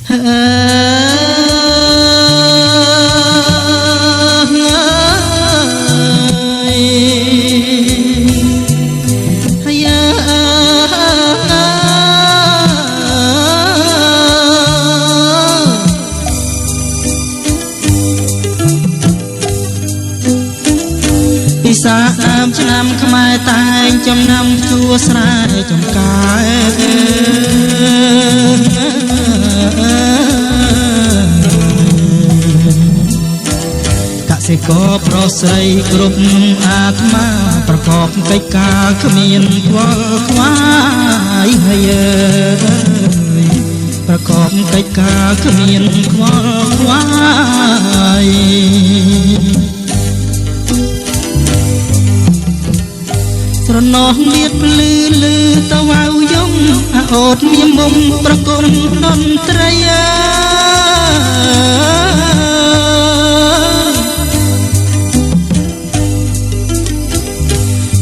ពិសាឆ្នាំខ្មែរតែងចំណាំជួស្រែចំការកសិករប្រុសស្រីគ្រប់អាត្មាប្រកបកិច្ចការគ្មានខ្វល់ខ្វាយហើយប្រកបកិច្ចការគ្មានខ្វល់ខ្វាយស្រណោះមៀតភ្លឺលឺតវ៉ៅយំអូតមានមុំប្រគំតន្ត្រី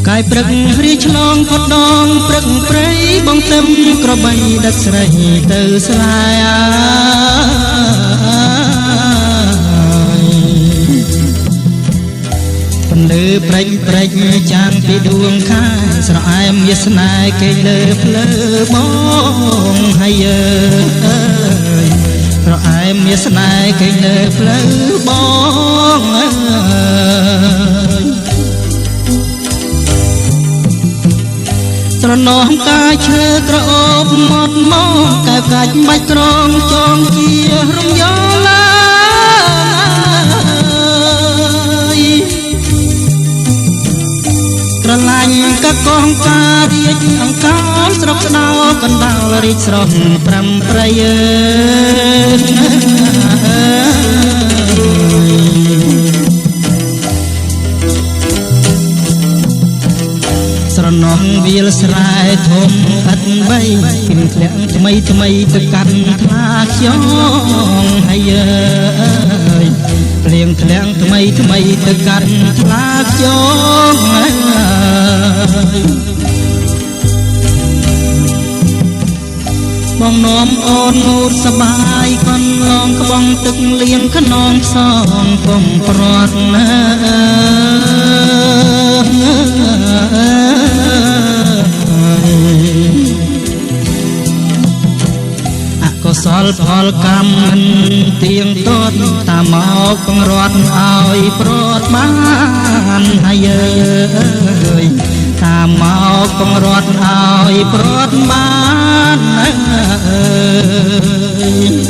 កាយព្រឹករីឆ្លងផុតដងព្រឹកព្រៃបងទឹមក្របីដឹកស្រីទៅស្លាយលើព្រេចព្រេចចាងពីដួងខាយស្រអែមវាស្នេហ៍គេលើភ្លើបងហើយអើយស្រអែមវាស្នេហ៍គេលើភ្លើបងអើយស្រណោះកាយឈើក្រអូបមាត់មកកែកាច់បាច់ក្រងចងជារំយោឡាក្រឡាញ់កកងការរាជអង្ការស្រុកស្ដោកណ្ដាលរីកស្រស់ប្រាំប្រៃស្រណោះវាលស្រែធំឥតបីពីធ្លាក់ថ្មីថ្មីទៅកាន់ថ្លាខ្យងហើយភ្លៀងធ្លាក់ថ្មីថ្មីទៅកាន់ថ្លាខ្យងបងនាំអូនងូតសបាយកន្លងក្បងទឹកលៀងខ្នងសងកុំប្រត់ណាកុសលផលកម្មមិនទៀងទាត់តាមមកបង្រត់ឲ្យប្រត់បានហើយអើយតាមមកបង្រត់ឲ្យប្រត់បានអើយ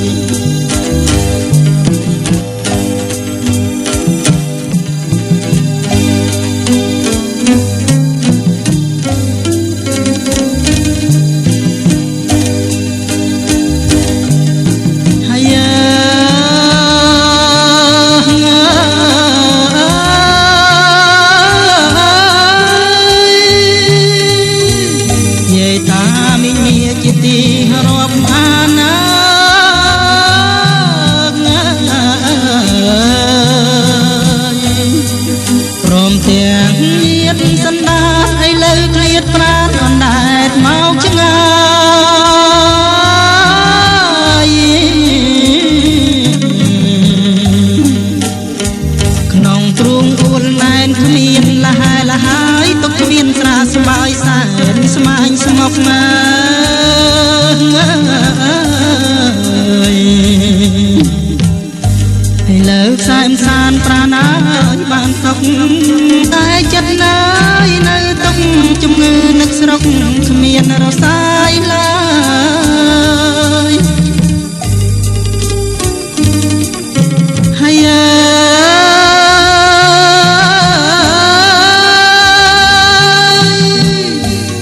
តែចិត្តណាយនៅទុកជំងឺនឹកស្រុកគ្មានរសាយឡើយហើយ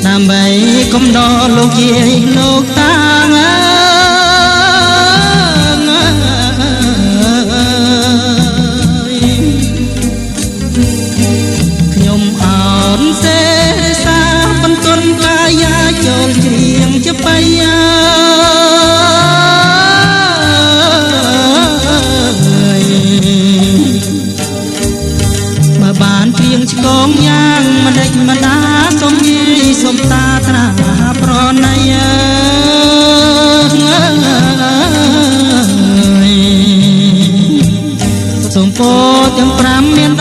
ដើម្បីកុំដល់លោកយាយលោកតាប ទាំង5មាន